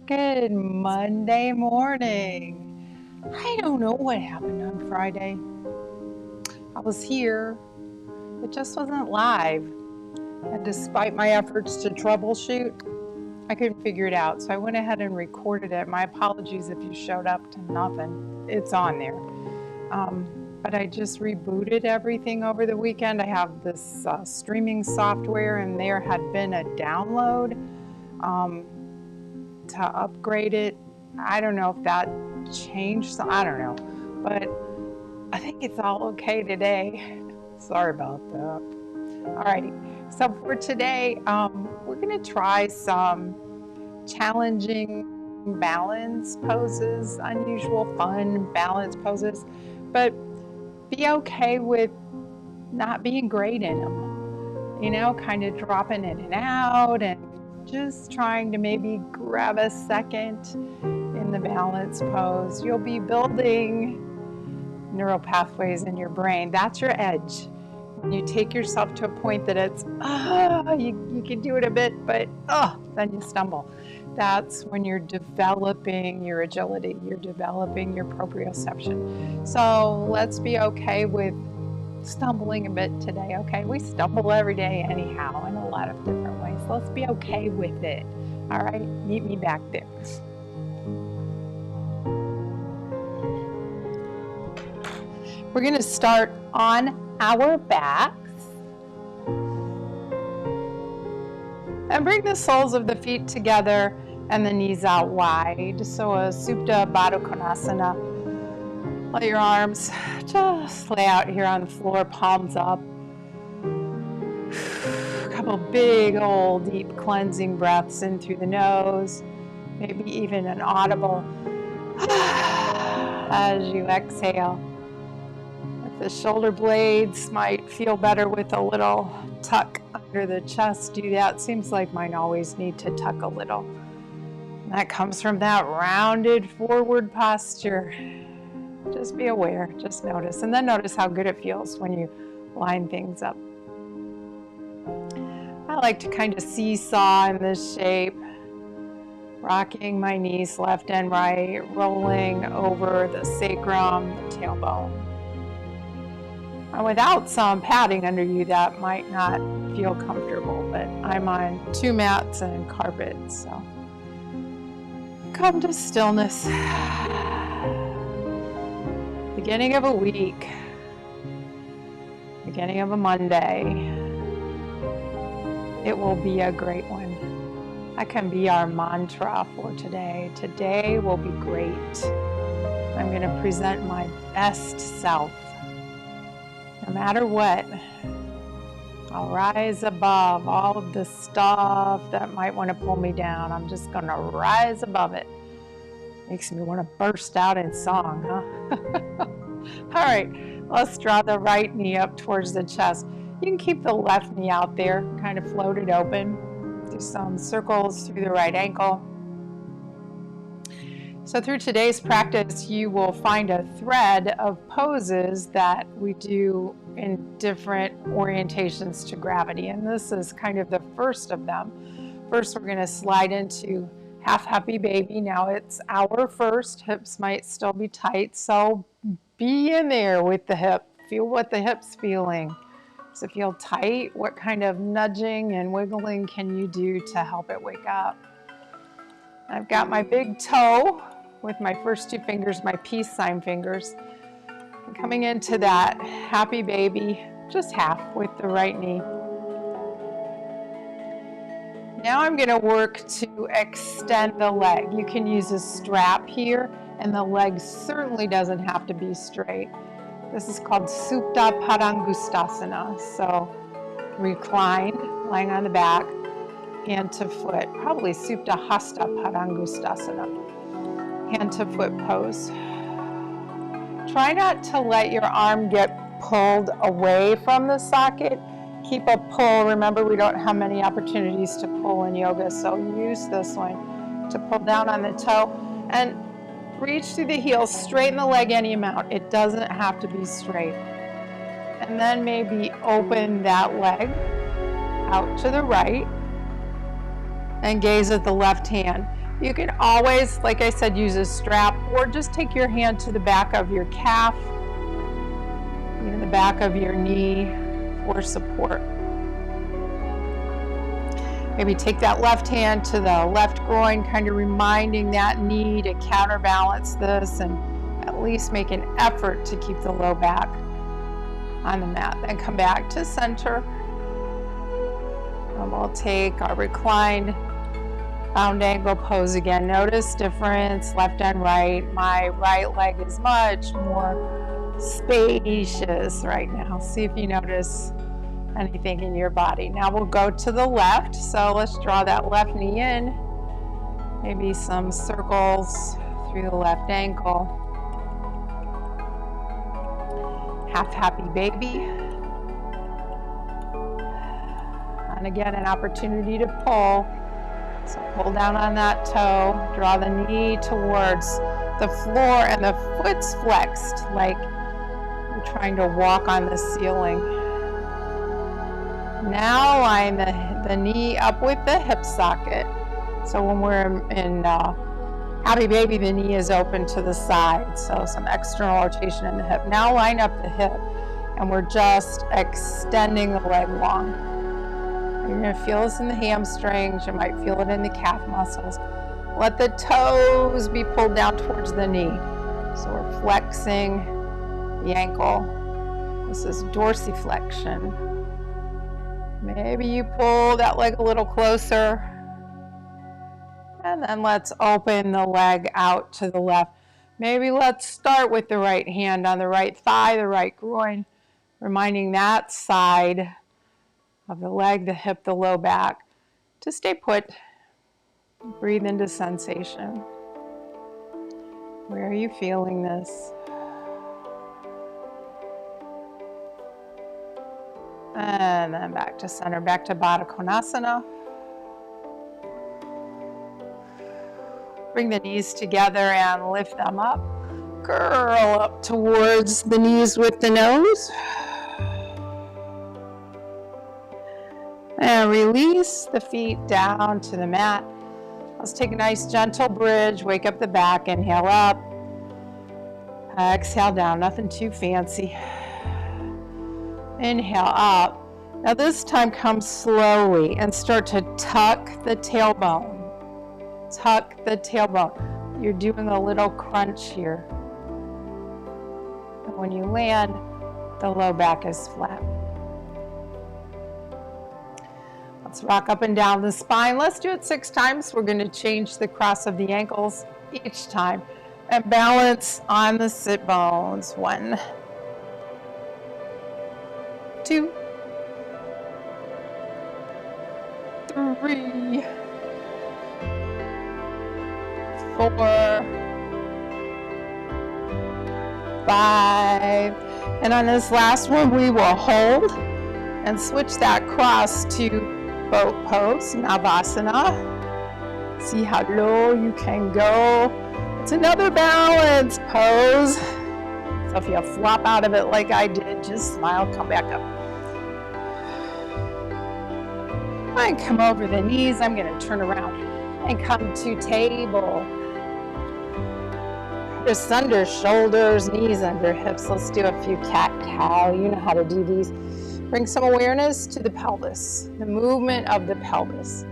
Good Monday morning. I don't know what happened on Friday. I was here, it just wasn't live. And despite my efforts to troubleshoot, I couldn't figure it out. So I went ahead and recorded it. My apologies if you showed up to nothing. It's on there. But I just rebooted everything over the weekend. I have this streaming software, and there had been a download to upgrade it. I don't know if that changed, I don't know, but I think it's all okay today. Sorry about that. Alrighty, so for today, we're gonna try some challenging balance poses, unusual, fun balance poses, but be okay with not being great in them, you know, kind of dropping in and out and just trying to maybe grab a second in the balance pose. You'll be building neural pathways in your brain. That's your edge. When you take yourself to a point that it's, you can do it a bit, but then you stumble. That's when you're developing your agility, you're developing your proprioception. So let's be okay with stumbling a bit today, okay? We stumble every day anyhow in a lot of different ways. Let's be okay with it, all right? Meet me back there. We're gonna start on our backs. And bring the soles of the feet together and the knees out wide. So a Supta Baddha Konasana. Let your arms just lay out here on the floor, palms up. A couple big old deep cleansing breaths in through the nose. Maybe even an audible as you exhale. If the shoulder blades might feel better with a little tuck under the chest, do that. Seems like mine always need to tuck a little. And that comes from that rounded forward posture. Just be aware, just notice, and then notice how good it feels when you line things up. I like to kind of seesaw in this shape, rocking my knees left and right, rolling over the sacrum, the tailbone. And without some padding under you, that might not feel comfortable, but I'm on 2 mats and carpet, so come to stillness. Beginning of a week, beginning of a Monday. It will be a great one. That can be our mantra for today. Today will be great. I'm going to present my best self. No matter what, I'll rise above all of the stuff that might want to pull me down. I'm just going to rise above it. Makes me want to burst out in song, huh? All right, let's draw the right knee up towards the chest. You can keep the left knee out there, kind of floated open. Do some circles through the right ankle. So through today's practice, you will find a thread of poses that we do in different orientations to gravity. And this is kind of the first of them. First, we're going to slide into half happy baby. Now it's our first. Hips might still be tight, so be in there with the hip. Feel what the hip's feeling. Does it feel tight? What kind of nudging and wiggling can you do to help it wake up? I've got my big toe with my first 2 fingers, my peace sign fingers. I'm coming into that happy baby, just half with the right knee. Now I'm going to work to extend the leg. You can use a strap here, and the leg certainly doesn't have to be straight. This is called Supta Padangustasana. So reclined, lying on the back, hand to foot, probably Supta Hasta Padangustasana. Hand to foot pose. Try not to let your arm get pulled away from the socket. Keep a pull. Remember, we don't have many opportunities to pull in yoga, so use this one to pull down on the toe and reach through the heels, straighten the leg any amount. It doesn't have to be straight. And then maybe open that leg out to the right and gaze at the left hand. You can always, like I said, use a strap or just take your hand to the back of your calf, even the back of your knee for support. Maybe take that left hand to the left groin, kind of reminding that knee to counterbalance this and at least make an effort to keep the low back on the mat. Then come back to center. And we'll take our reclined round angle pose again. Notice difference left and right. My right leg is much more spacious right now. See if you notice anything in your body. Now we'll go to the left. So let's draw that left knee in. Maybe some circles through the left ankle. Half happy baby. And again, an opportunity to pull. So pull down on that toe, draw the knee towards the floor, and the foot's flexed like you're trying to walk on the ceiling. Now line the knee up with the hip socket. So when we're in happy baby, the knee is open to the side, so some external rotation in the hip. Now line up the hip, and we're just extending the leg long. You're going to feel this in the hamstrings. You might feel it in the calf muscles. Let the toes be pulled down towards the knee. So we're flexing the ankle. This is dorsiflexion. Maybe you pull that leg a little closer. And then let's open the leg out to the left. Maybe let's start with the right hand on the right thigh, the right groin, reminding that side of the leg, the hip, the low back, to stay put. Breathe into sensation. Where are you feeling this? And then back to center, back to Baddha Konasana. Bring the knees together and lift them up. Curl up towards the knees with the nose. And release the feet down to the mat. Let's take a nice gentle bridge. Wake up the back. Inhale up. Exhale down. Nothing too fancy. Inhale up. Now this time come slowly and start to tuck the tailbone. Tuck the tailbone. You're doing a little crunch here. And when you land, the low back is flat. Let's rock up and down the spine. Let's do it 6 times. We're going to change the cross of the ankles each time and balance on the sit bones. 1, 2, 3, 4, 5. And on this last one, we will hold and switch that cross to boat pose, Navasana. See how low you can go. It's another balance pose. So if you flop out of it like I did, just smile, come back up. And come over the knees. I'm going to turn around and come to table. Wrists under shoulders, knees under hips. Let's do a few cat-cow. You know how to do these. Bring some awareness to the pelvis, the movement of the pelvis.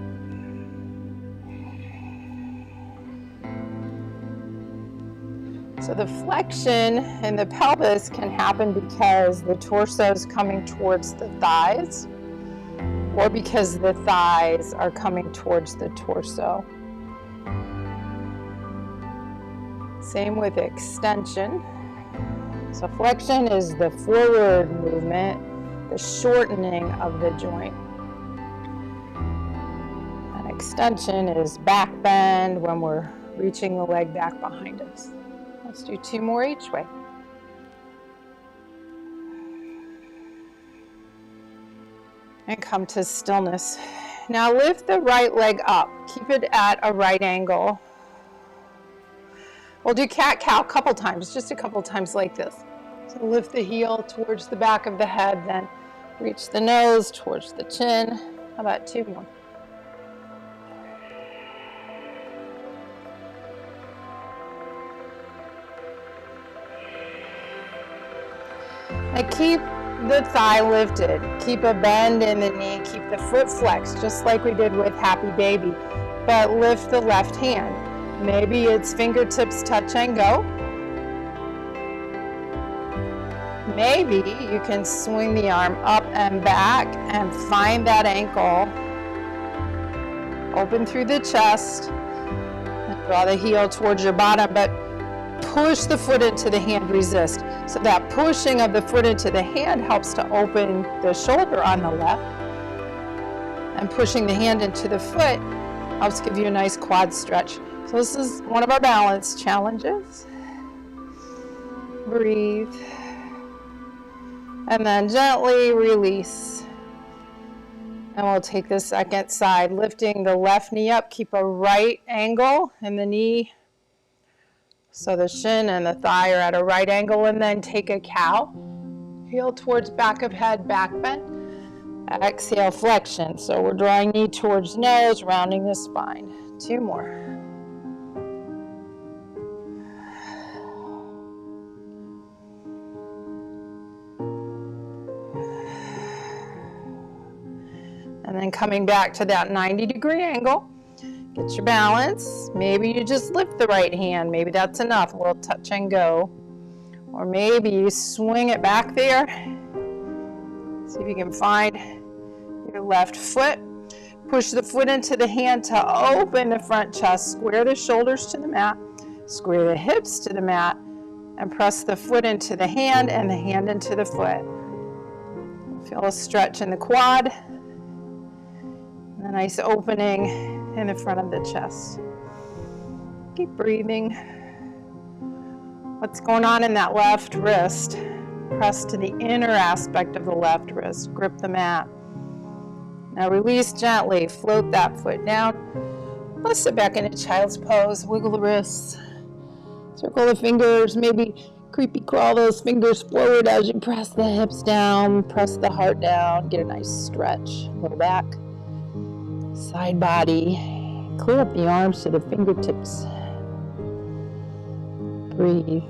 So the flexion in the pelvis can happen because the torso is coming towards the thighs, or because the thighs are coming towards the torso. Same with extension. So flexion is the forward movement, the shortening of the joint. And extension is back bend when we're reaching the leg back behind us. Let's do 2 more each way. And come to stillness. Now lift the right leg up. Keep it at a right angle. We'll do cat-cow a couple times, just a couple times like this. So lift the heel towards the back of the head, then reach the nose towards the chin. How about 2 more? And keep the thigh lifted. Keep a bend in the knee. Keep the foot flexed, just like we did with Happy Baby. But lift the left hand. Maybe it's fingertips touch and go. Maybe you can swing the arm up and back and find that ankle. Open through the chest. And draw the heel towards your bottom, but push the foot into the hand, resist. So that pushing of the foot into the hand helps to open the shoulder on the left. And pushing the hand into the foot helps give you a nice quad stretch. So this is one of our balance challenges. Breathe. And then gently release. And we'll take the second side, lifting the left knee up. Keep a right angle in the knee. So the shin and the thigh are at a right angle, and then take a cow. Heel towards back of head, back bend. Exhale, flexion. So we're drawing knee towards nose, rounding the spine. 2 more. And then coming back to that 90-degree angle. Get your balance. Maybe you just lift the right hand. Maybe that's enough. A little touch and go. Or maybe you swing it back there. See if you can find your left foot. Push the foot into the hand to open the front chest. Square the shoulders to the mat. Square the hips to the mat. And press the foot into the hand and the hand into the foot. Feel a stretch in the quad. And a nice opening in the front of the chest. Keep breathing. What's going on in that left wrist? Press to the inner aspect of the left wrist. Grip the mat. Now release gently. Float that foot down. Let's sit back into child's pose. Wiggle the wrists. Circle the fingers. Maybe creepy crawl those fingers forward as you press the hips down. Press the heart down. Get a nice stretch. Low back. Side body. Clear up the arms to the fingertips. Breathe.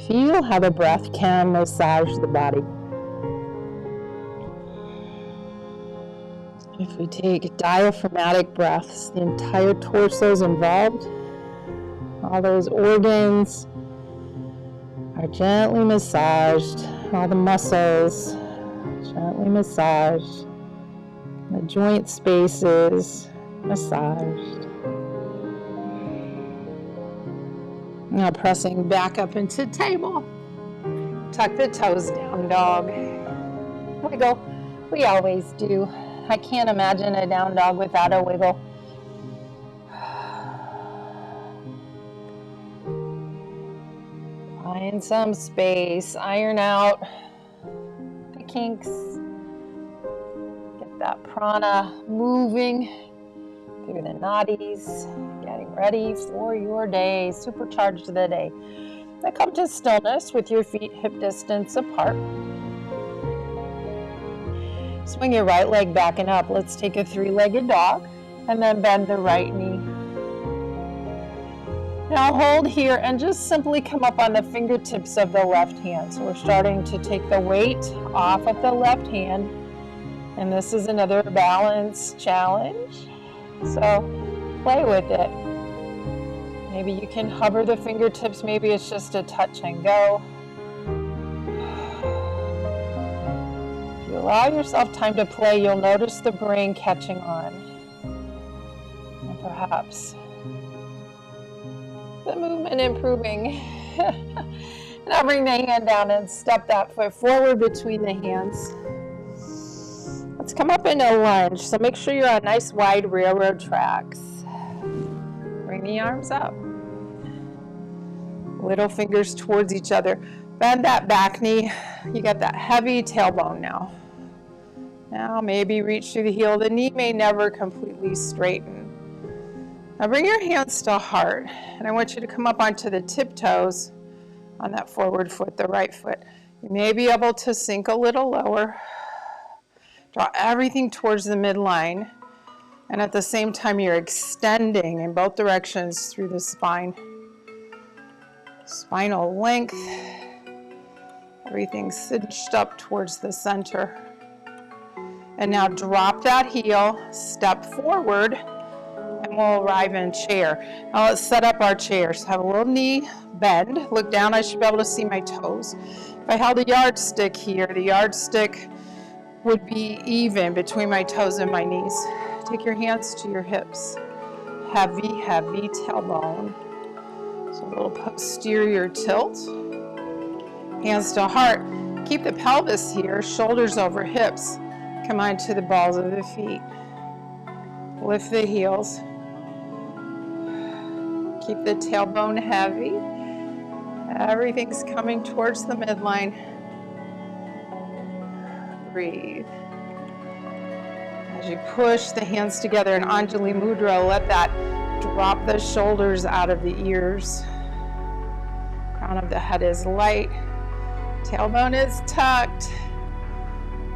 Feel how the breath can massage the body. If we take diaphragmatic breaths, the entire torso is involved. All those organs are gently massaged. All the muscles gently massaged. The joint spaces massaged. Now pressing back up into table. Tuck the toes down, dog. Wiggle. We always do. I can't imagine a down dog without a wiggle. Find some space. Iron out the kinks. Get that prana moving through the nadis. Getting ready for your day. Supercharge the day. Now come to stillness with your feet hip distance apart. Swing your right leg back and up. Let's take a 3-legged dog and then bend the right knee. Now hold here and just simply come up on the fingertips of the left hand. So we're starting to take the weight off of the left hand. And this is another balance challenge. So play with it. Maybe you can hover the fingertips. Maybe it's just a touch and go. If you allow yourself time to play, you'll notice the brain catching on. And perhaps the movement improving. Now bring the hand down and step that foot forward between the hands. Let's come up into lunge. So make sure you're on nice wide railroad tracks. Bring the arms up. Little fingers towards each other. Bend that back knee. You got that heavy tailbone now. Now maybe reach through the heel. The knee may never completely straighten. Now bring your hands to heart. And I want you to come up onto the tiptoes on that forward foot, the right foot. You may be able to sink a little lower. Draw everything towards the midline. And at the same time, you're extending in both directions through the spine. Spinal length. Everything's cinched up towards the center. And now drop that heel, step forward, and we'll arrive in chair. Now let's set up our chairs. Have a little knee bend. Look down, I should be able to see my toes. If I held a yardstick here, the yardstick would be even between my toes and my knees. Take your hands to your hips. Heavy, heavy tailbone. So a little posterior tilt. Hands to heart. Keep the pelvis here, shoulders over hips. Come on to the balls of the feet. Lift the heels. Keep the tailbone heavy. Everything's coming towards the midline. Breathe. As you push the hands together in Anjali Mudra, let that drop the shoulders out of the ears. Crown of the head is light. Tailbone is tucked.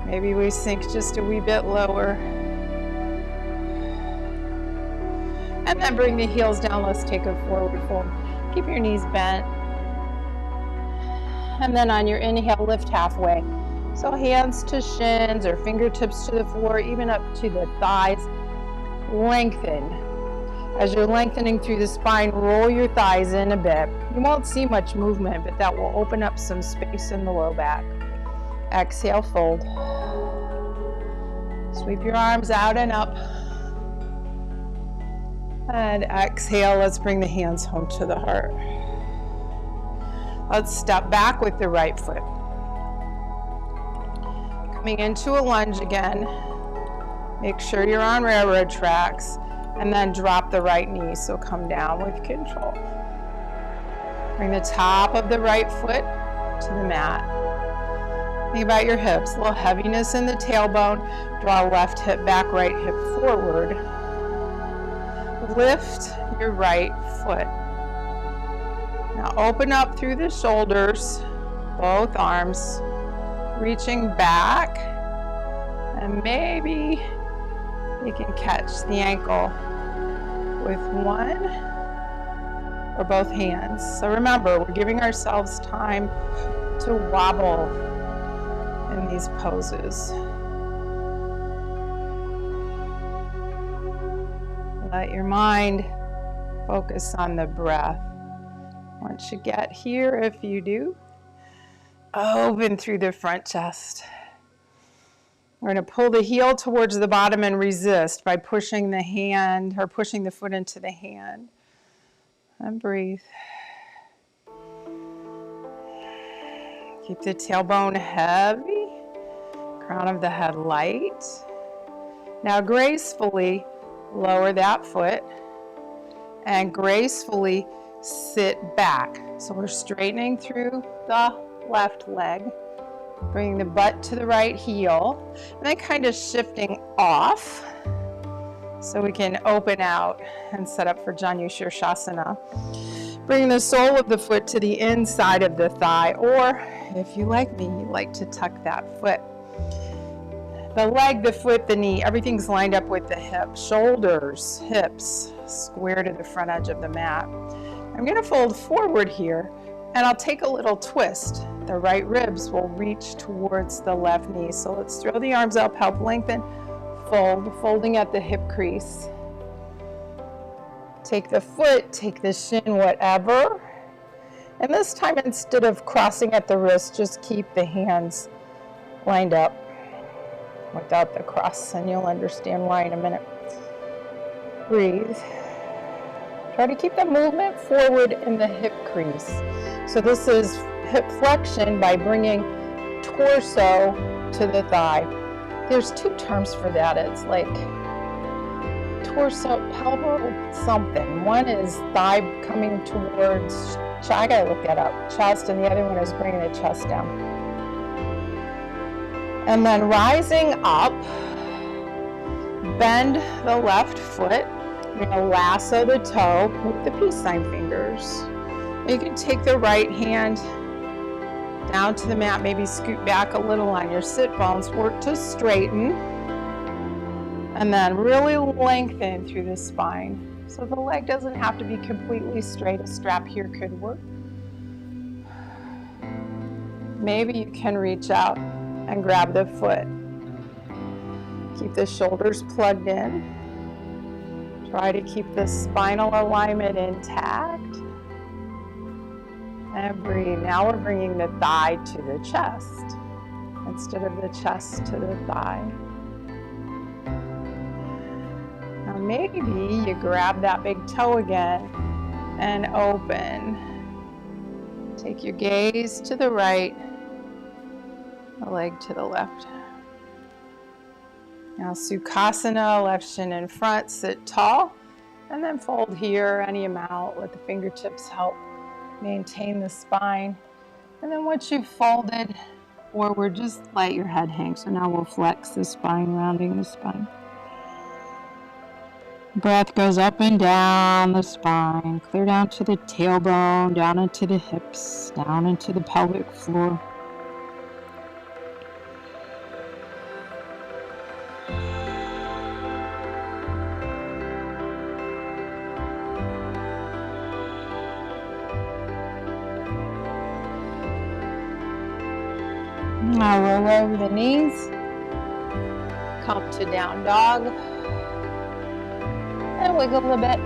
Maybe we sink just a wee bit lower. And then bring the heels down. Let's take a forward fold. Keep your knees bent. And then on your inhale, lift halfway. So hands to shins or fingertips to the floor, even up to the thighs. Lengthen. As you're lengthening through the spine, roll your thighs in a bit. You won't see much movement, but that will open up some space in the low back. Exhale, fold. Sweep your arms out and up. And exhale, let's bring the hands home to the heart. Let's step back with the right foot. Coming into a lunge again. Make sure you're on railroad tracks. And then drop the right knee, so come down with control. Bring the top of the right foot to the mat. Think about your hips, a little heaviness in the tailbone. Draw left hip back, right hip forward. Lift your right foot. Now open up through the shoulders, both arms, reaching back, and maybe you can catch the ankle with one or both hands. So remember, we're giving ourselves time to wobble in these poses. Let your mind focus on the breath. Once you get here, if you do, open through the front chest. We're going to pull the heel towards the bottom and resist by pushing the hand or pushing the foot into the hand. And breathe. Keep the tailbone heavy, crown of the head light. Now gracefully lower that foot and gracefully sit back. So we're straightening through the left leg. Bringing the butt to the right heel, and then kind of shifting off so we can open out and set up for Janu Shirshasana. Bring the sole of the foot to the inside of the thigh, or if you like me, you like to tuck that foot. The leg, the foot, the knee, everything's lined up with the hip. Shoulders, hips, square to the front edge of the mat. I'm going to fold forward here, and I'll take a little twist. The right ribs will reach towards the left knee. So let's throw the arms up, help lengthen, fold, folding at the hip crease. Take the foot, take the shin, whatever. And this time, instead of crossing at the wrist, just keep the hands lined up without the cross, and you'll understand why in a minute. Breathe. Try to keep the movement forward in the hip crease. So this is hip flexion by bringing torso to the thigh. There's two terms for that. It's like torso, pelvic something. One is thigh coming towards, I gotta look that up, chest, and the other one is bringing the chest down. And then rising up, bend the left foot. You're gonna lasso the toe with the peace sign fingers. You can take the right hand down to the mat, maybe scoot back a little on your sit bones, work to straighten, and then really lengthen through the spine. So the leg doesn't have to be completely straight. A strap here could work. maybe you can reach out and grab the foot. Keep the shoulders plugged in. Try to keep the spinal alignment intact. And breathe. Now we're bringing the thigh to the chest instead of the chest to the thigh. Now maybe you grab that big toe again and open. Take your gaze to the right, the leg to the left. Now Sukhasana, left shin in front, sit tall, and then fold here any amount. Let the fingertips help maintain the spine. And then once you've folded forward, just let your head hang. So now we'll flex the spine, rounding the spine. Breath goes up and down the spine, clear down to the tailbone, down into the hips, down into the pelvic floor. Now roll over the knees, come to down dog, and wiggle a bit.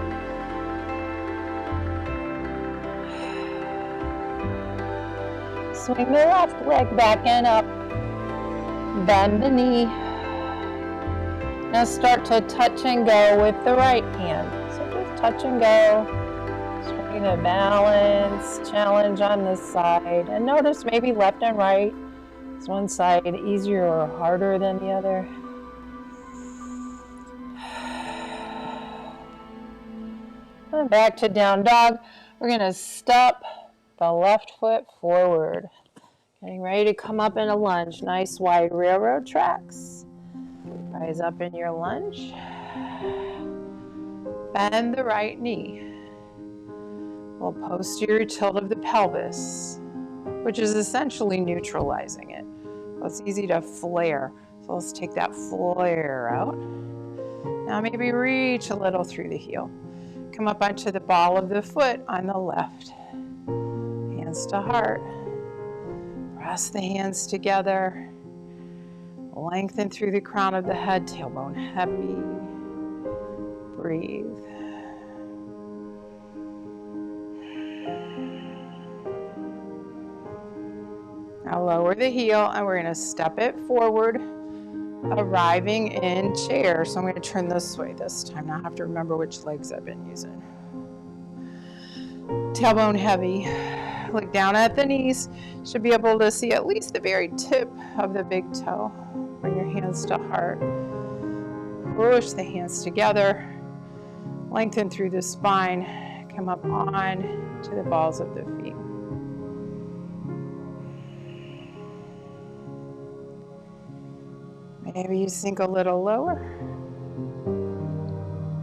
Swing the left leg back and up, bend the knee. Now start to touch and go with the right hand. So just touch and go, trying to balance, challenge on this side, and notice maybe left and right. Is one side easier or harder than the other? And back to down dog. We're going to step the left foot forward. Getting ready to come up in a lunge. Nice wide railroad tracks. Rise up in your lunge. Bend the right knee. We'll posterior tilt of the pelvis, which is essentially neutralizing it. So it's easy to flare. So let's take that flare out. Now maybe reach a little through the heel. Come up onto the ball of the foot on the left. Hands to heart. Press the hands together. Lengthen through the crown of the head, tailbone heavy. Breathe. Now lower the heel and we're going to step it forward, arriving in chair. So I'm going to turn this way this time. Now I have to remember which legs I've been using. Tailbone heavy. Look down at the knees. Should be able to see at least the very tip of the big toe. Bring your hands to heart. Push the hands together. Lengthen through the spine. Come up on to the balls of the feet. Maybe you sink a little lower.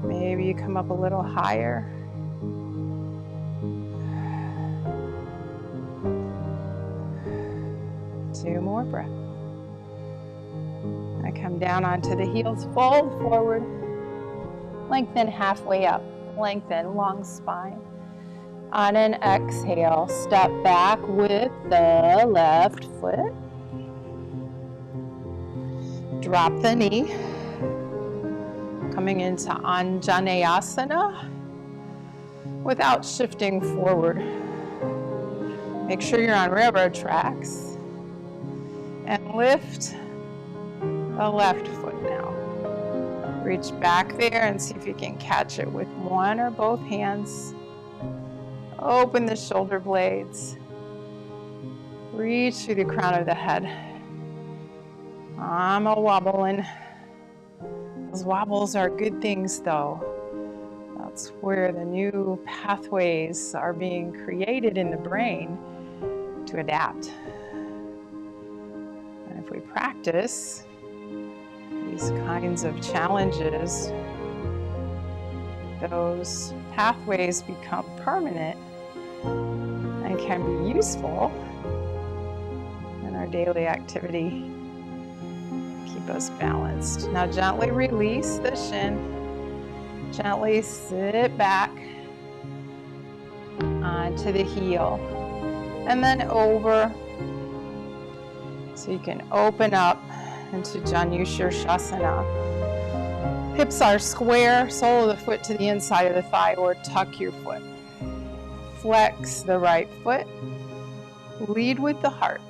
Maybe you come up a little higher. Two more breaths. I come down onto the heels, fold forward. Lengthen halfway up. Lengthen long spine. On an exhale, step back with the left foot. Drop the knee, coming into Anjaneyasana without shifting forward. Make sure you're on railroad tracks and lift the left foot now. Reach back there and see if you can catch it with one or both hands. Open the shoulder blades. Reach through the crown of the head. I'm a wobbling. Those wobbles are good things though. That's where the new pathways are being created in the brain to adapt. And if we practice these kinds of challenges, those pathways become permanent and can be useful in our daily activity. Keep us balanced. Now gently release the shin. Gently sit back onto the heel. And then over So you can open up into Janu Shirshasana. Hips are square, sole of the foot to the inside of the thigh, or tuck your foot. Flex the right foot. Lead with the heart.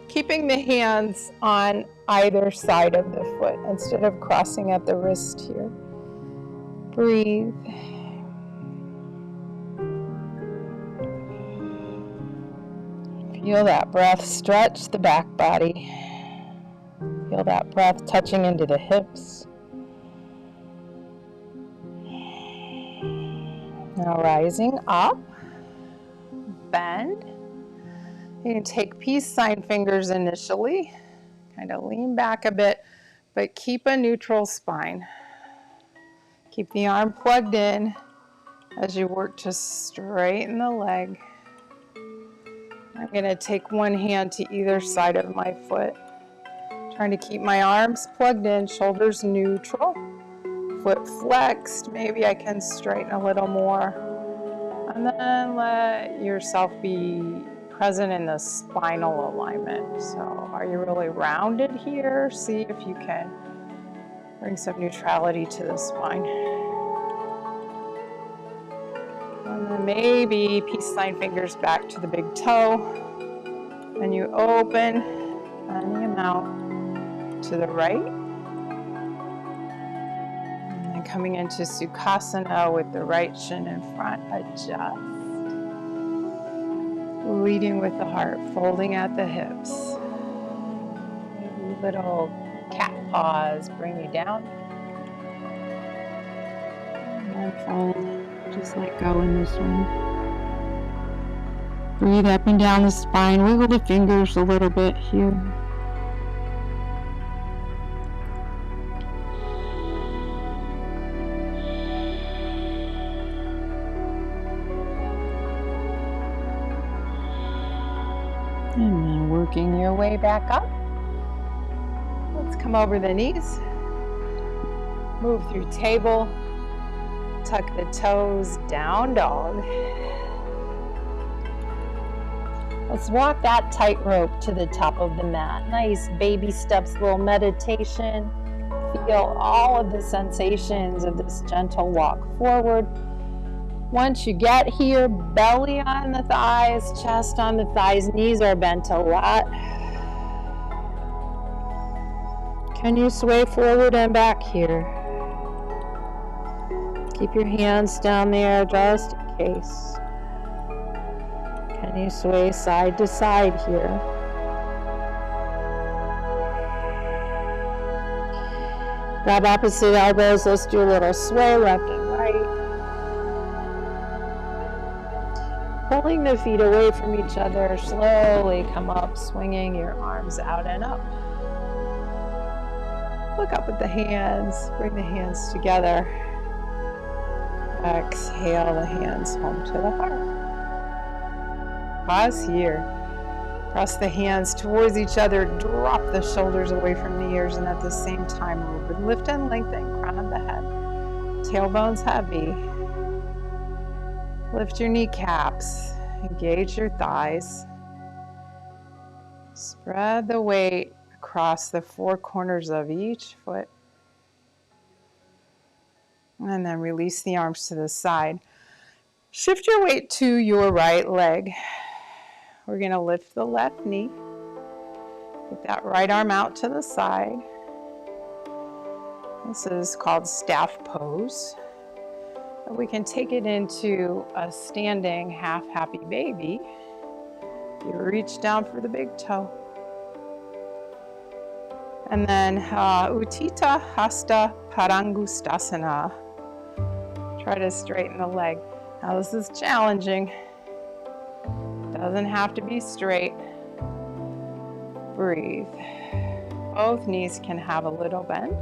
Keeping the hands on either side of the foot instead of crossing at the wrist here. Breathe. Feel that breath stretch the back body. Feel that breath touching into the hips. Now rising up, bend. You can take peace sign fingers initially, kind of lean back a bit, but keep a neutral spine. Keep the arm plugged in as you work to straighten the leg. I'm going to take one hand to either side of my foot, trying to keep my arms plugged in, shoulders neutral, foot flexed. Maybe I can straighten a little more. And then let yourself be present in the spinal alignment. So are you really rounded here? See if you can bring some neutrality to the spine. And then maybe peace sign fingers back to the big toe. And you open, bending them out to the right. And then coming into Sukhasana with the right shin in front, adjust. Leading with the heart, folding at the hips. Maybe little cat paws bring you down. And then fold. Just let go in this one. Breathe up and down the spine. Wiggle the fingers a little bit here. And then working your way back up. Let's come over the knees. Move through table. Tuck the toes, down dog. Let's walk that tightrope to the top of the mat. Nice baby steps, little meditation. Feel all of the sensations of this gentle walk forward. Once you get here, belly on the thighs, chest on the thighs, knees are bent a lot. Can you sway forward and back here? Keep your hands down there just in case. Can you sway side to side here? Grab opposite elbows. Let's do a little sway left and right. Pulling the feet away from each other. Slowly come up, swinging your arms out and up. Look up at the hands. Bring the hands together. Exhale the hands home to the heart. Pause here. Press the hands towards each other. Drop the shoulders away from the ears, and at the same time, open, lift and lengthen. Crown of the head. Tailbone's heavy. Lift your kneecaps. Engage your thighs. Spread the weight across the four corners of each foot. And then release the arms to the side. Shift your weight to your right leg. We're going to lift the left knee. Get that right arm out to the side. This is called staff pose. We can take it into a standing half happy baby. You reach down for the big toe. And then Utthita Hasta Padangusthasana. Try to straighten the leg. Now this is challenging. Doesn't have to be straight. Breathe. Both knees can have a little bend.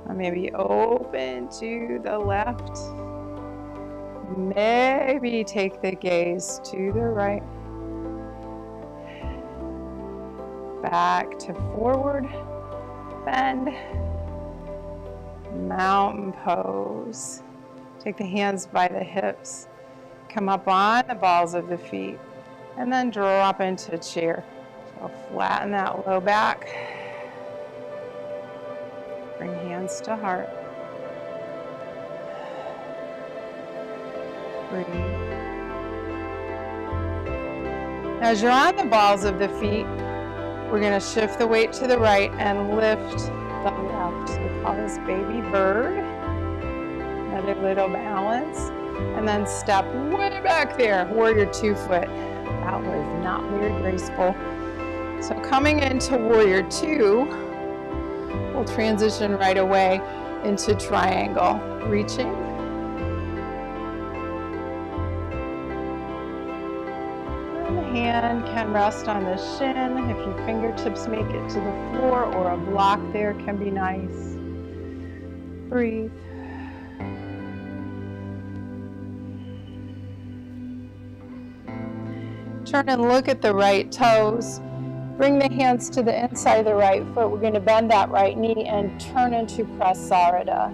Or maybe open to the left. Maybe take the gaze to the right. Back to forward bend. Mountain pose. Take the hands by the hips. come up on the balls of the feet and then drop into a chair. So flatten that low back. Bring hands to heart. Breathe. As you're on the balls of the feet, we're going to shift the weight to the right and lift the left. So we call this baby bird. Another little balance. And then step way back there, warrior 2 foot. That was not very graceful. So coming into warrior 2, we'll transition right away into triangle. Reaching. And the hand can rest on the shin. If your fingertips make it to the floor or a block there can be nice. Breathe. Turn and look at the right toes. Bring the hands to the inside of the right foot. We're going to bend that right knee and turn into Prasarada.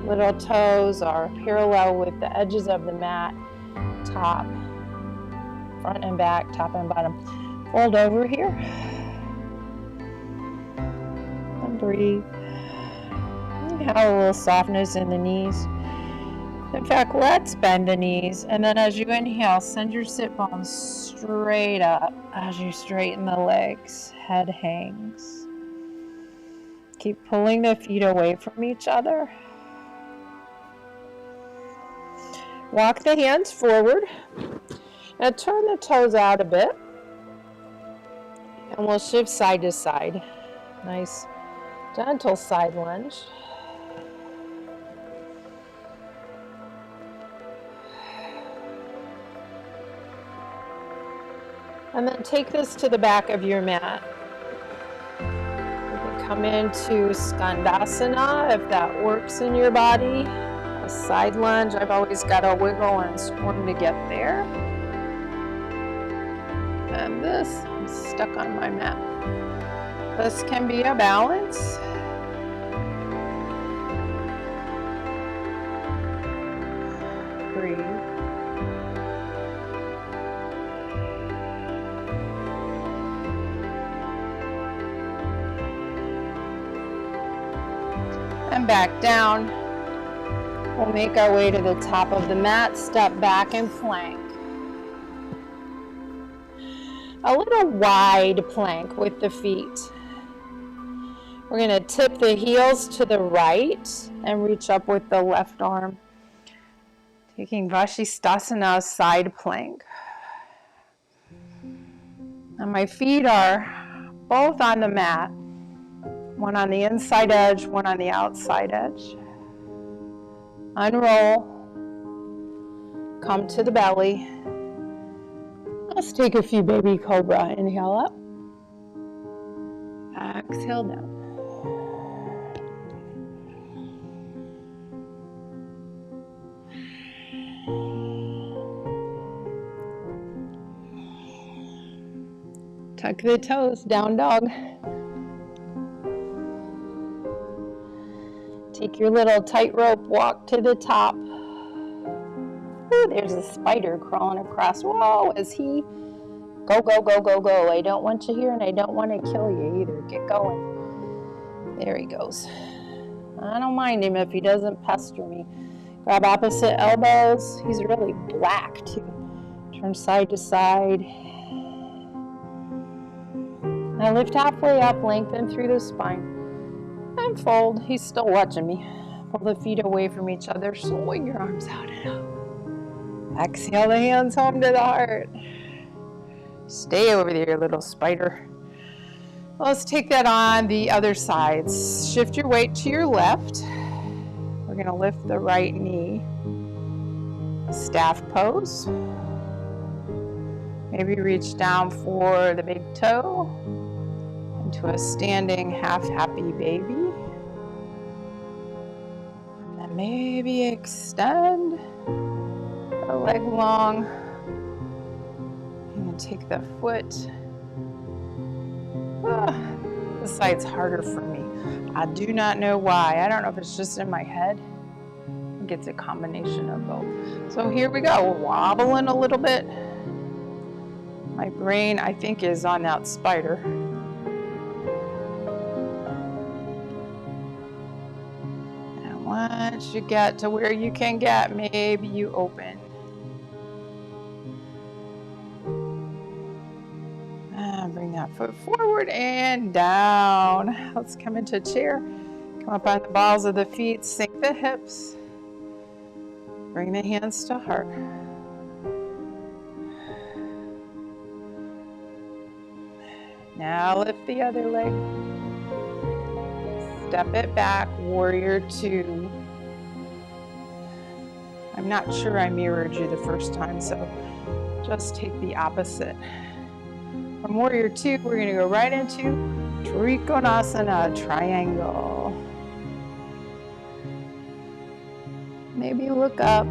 Little toes are parallel with the edges of the mat. Top, front and back, top and bottom. Fold over here. And breathe. Have a little softness in the knees. In fact, let's bend the knees, and then as you inhale, send your sit bones straight up as you straighten the legs. Head hangs. Keep pulling the feet away from each other. Walk the hands forward, and turn the toes out a bit, and we'll shift side to side. Nice, gentle side lunge. And then take this to the back of your mat. You can come into Skandasana if that works in your body. A side lunge, I've always got to wiggle and squirm to get there. And this, I'm stuck on my mat. This can be a balance. Breathe. And back down. We'll make our way to the top of the mat, step back and plank. A little wide plank with the feet. We're going to tip the heels to the right and reach up with the left arm. Taking Vashisthasana side plank. And my feet are both on the mat. One on the inside edge, one on the outside edge. Unroll. Come to the belly. Let's take a few baby cobra. Inhale up. Exhale down. Tuck the toes, down dog. Take your little tightrope walk to the top. Ooh, there's a spider crawling across. Whoa, is he? Go, go, go, go, go. I don't want you here and I don't want to kill you either. Get going. There he goes. I don't mind him if he doesn't pester me. Grab opposite elbows. He's really black too. Turn side to side. Now lift halfway up, lengthen through the spine. And fold. He's still watching me. Pull the feet away from each other. Swing your arms out and out. Exhale the hands home to the heart. Stay over there, little spider. Let's take that on the other side. Shift your weight to your left. We're going to lift the right knee. Staff pose. Maybe reach down for the big toe. Into a standing half happy baby. And then maybe extend a leg long. And then take the foot. This side's harder for me. I do not know why. I don't know if it's just in my head. think it's a combination of both. So here we go, we're wobbling a little bit. My brain, I think, is on that spider. And once you get to where you can get, maybe you open. And bring that foot forward and down. Let's come into a chair. Come up on the balls of the feet, sink the hips. Bring the hands to heart. Now lift the other leg. Step it back, warrior two. I'm not sure I mirrored you the first time, so just take the opposite. From warrior two, we're going to go right into Trikonasana, triangle. Maybe look up.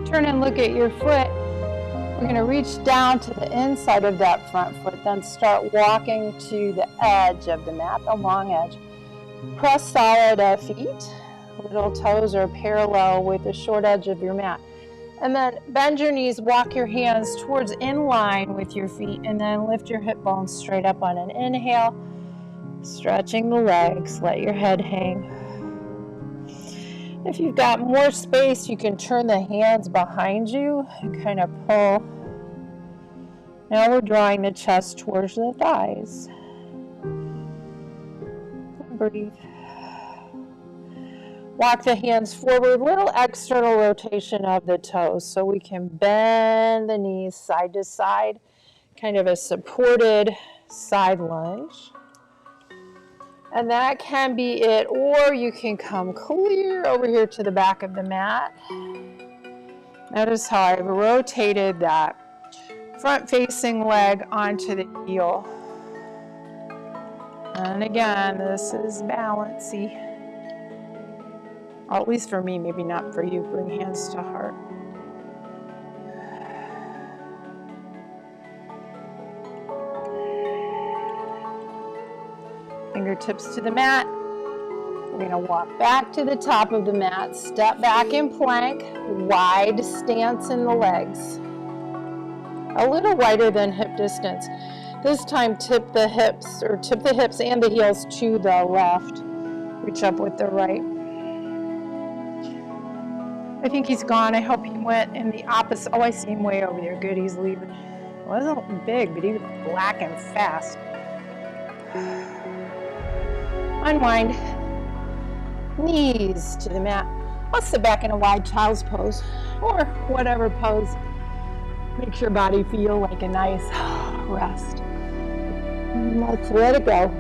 Turn and look at your foot. We're going to reach down to the inside of that front foot, then start walking to the edge of the mat, the long edge. Press solid feet. Little toes are parallel with the short edge of your mat. And then bend your knees, walk your hands towards in line with your feet, and then lift your hip bones straight up on an inhale. Stretching the legs, let your head hang. If you've got more space, you can turn the hands behind you and kind of pull. Now we're drawing the chest towards the thighs. And breathe. Walk the hands forward, little external rotation of the toes so we can bend the knees side to side, kind of a supported side lunge. And that can be it, or you can come clear over here to the back of the mat. Notice how I've rotated that front-facing leg onto the heel. And again, this is balancy. At least for me, maybe not for you. Bring hands to heart. Fingertips to the mat. We're going to walk back to the top of the mat, step back in plank, wide stance in the legs. A little wider than hip distance. This time tip the hips and the heels to the left. Reach up with the right. I think he's gone. I hope he went in the opposite. Oh, I see him way over there. Good, he's leaving. It wasn't big, but he was black and fast. Unwind. Knees to the mat. I'll sit back in a wide child's pose or whatever pose makes your body feel like a nice rest. And let's let it go.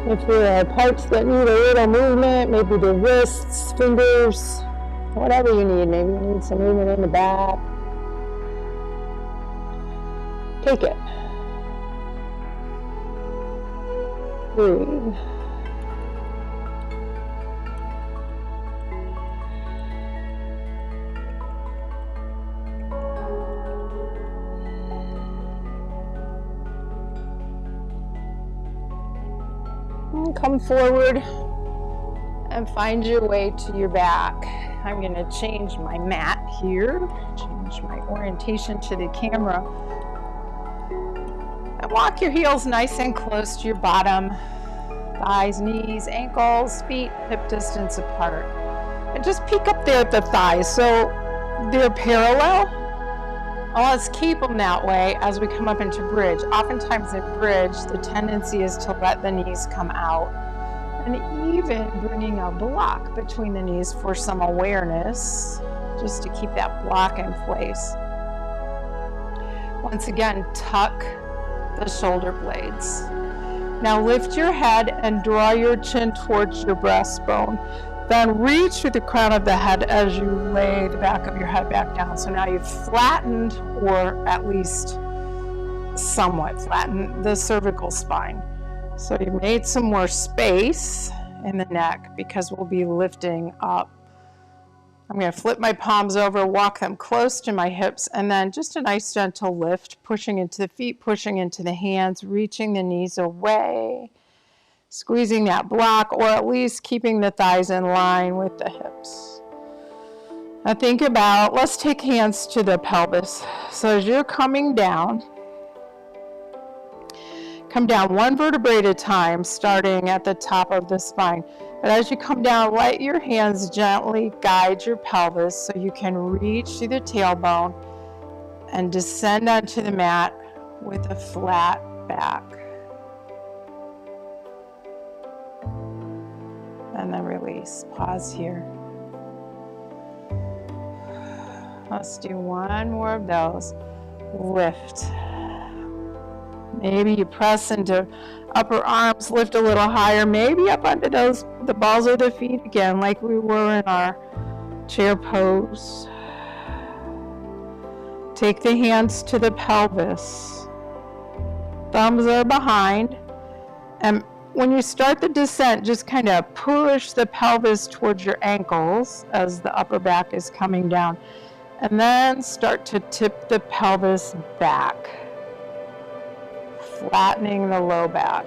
If there are parts that need a little movement, maybe the wrists, fingers, whatever you need. Maybe you need some movement in the back. Take it. Breathe. And come forward and find your way to your back. I'm going to change my mat here, change my orientation to the camera. And walk your heels nice and close to your bottom. Thighs, knees, ankles, feet, hip distance apart. And just peek up there at the thighs so they're parallel. Well, let's keep them that way as we come up into bridge. Oftentimes in bridge, the tendency is to let the knees come out. And even bringing a block between the knees for some awareness, just to keep that block in place. Once again, tuck the shoulder blades. Now lift your head and draw your chin towards your breastbone. Then reach through the crown of the head as you lay the back of your head back down. So now you've flattened, or at least somewhat flattened, the cervical spine. So you made some more space in the neck because we'll be lifting up I'm going to flip my palms over, walk them close to my hips, and then just a nice gentle lift, pushing into the feet, pushing into the hands, reaching the knees away, squeezing that block, or at least keeping the thighs in line with the hips. Now think about, let's take hands to the pelvis. So as you're coming down, come down one vertebrae at a time, starting at the top of the spine. But as you come down, let your hands gently guide your pelvis so you can reach through the tailbone and descend onto the mat with a flat back. And then release. Pause here. Let's do one more of those. Lift. Maybe you press into upper arms, lift a little higher, maybe up onto the balls of the feet again, like we were in our chair pose. Take the hands to the pelvis. Thumbs are behind. And when you start the descent, just kind of push the pelvis towards your ankles as the upper back is coming down. And then start to tip the pelvis back, flattening the low back,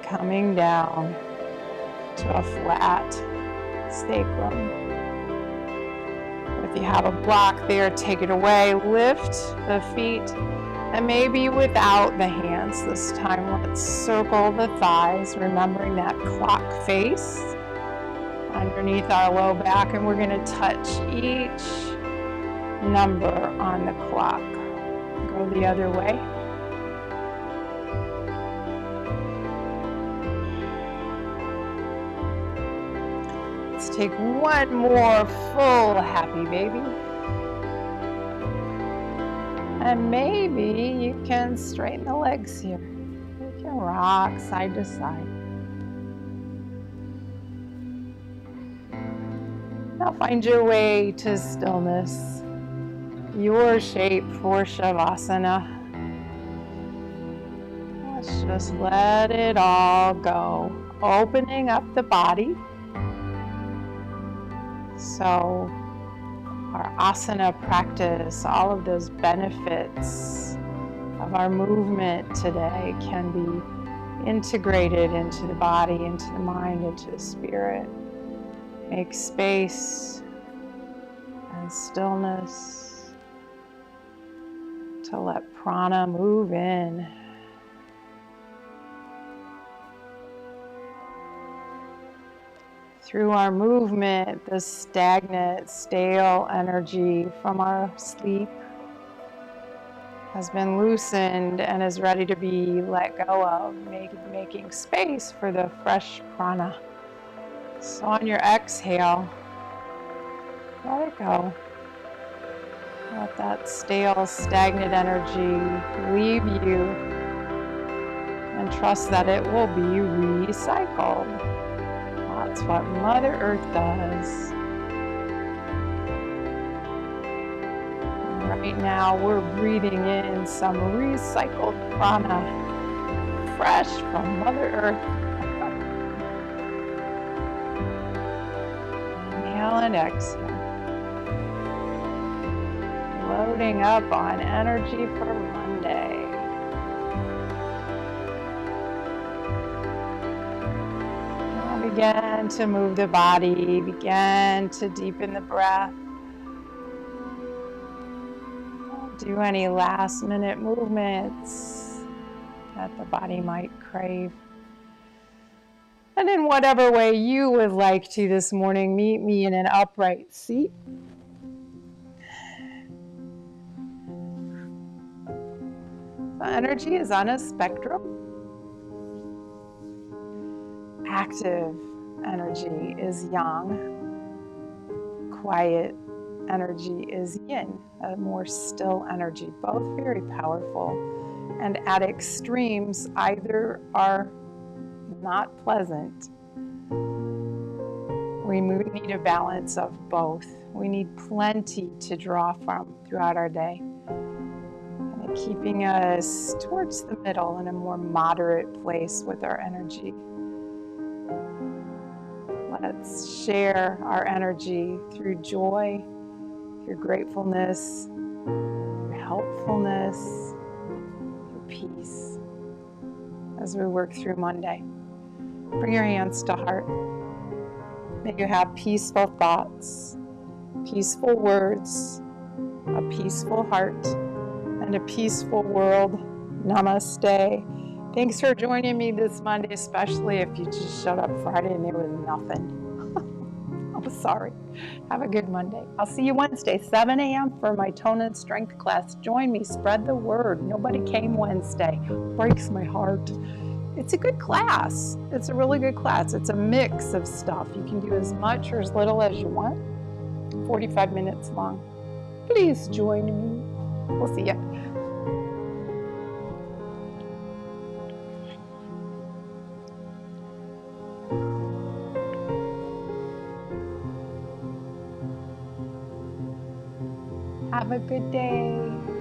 coming down to a flat sacrum. If you have a block there, take it away, lift the feet, and maybe without the hands this time, let's circle the thighs, remembering that clock face underneath our low back, and we're going to touch each number on the clock. Go the other way. Let's take one more full happy baby. And maybe you can straighten the legs here. You can rock side to side. Now find your way to stillness, your shape for Shavasana. Let's just let it all go, opening up the body. So our asana practice, all of those benefits of our movement today can be integrated into the body, into the mind, into the spirit. Make space and stillness to let prana move in. Through our movement, the stagnant, stale energy from our sleep has been loosened and is ready to be let go of, making space for the fresh prana. So on your exhale, let it go. Let that stale, stagnant energy leave you and trust that it will be recycled. That's what Mother Earth does. And right now we're breathing in some recycled prana, fresh from Mother Earth. Inhale and exhale. Loading up on energy for Monday. Now begin to move the body, begin to deepen the breath. Do any last minute movements that the body might crave. And in whatever way you would like to this morning, meet me in an upright seat. The energy is on a spectrum. Active energy is yang. Quiet energy is yin, a more still energy. Both very powerful. And at extremes, either are not pleasant. We need a balance of both. We need plenty to draw from throughout our day. And keeping us towards the middle in a more moderate place with our energy. let's share our energy through joy, through gratefulness, through helpfulness, through peace as we work through Monday. Bring your hands to heart. May you have peaceful thoughts, peaceful words, a peaceful heart, and a peaceful world. Namaste. Thanks for joining me this Monday, especially if you just showed up Friday and there was nothing. I'm sorry. Have a good Monday. I'll see you Wednesday, 7 a.m. for my tone and strength class. Join me, spread the word. Nobody came Wednesday. Breaks my heart. It's a good class. It's a really good class. It's a mix of stuff. You can do as much or as little as you want. 45 minutes long. Please join me. We'll see ya. Have a good day.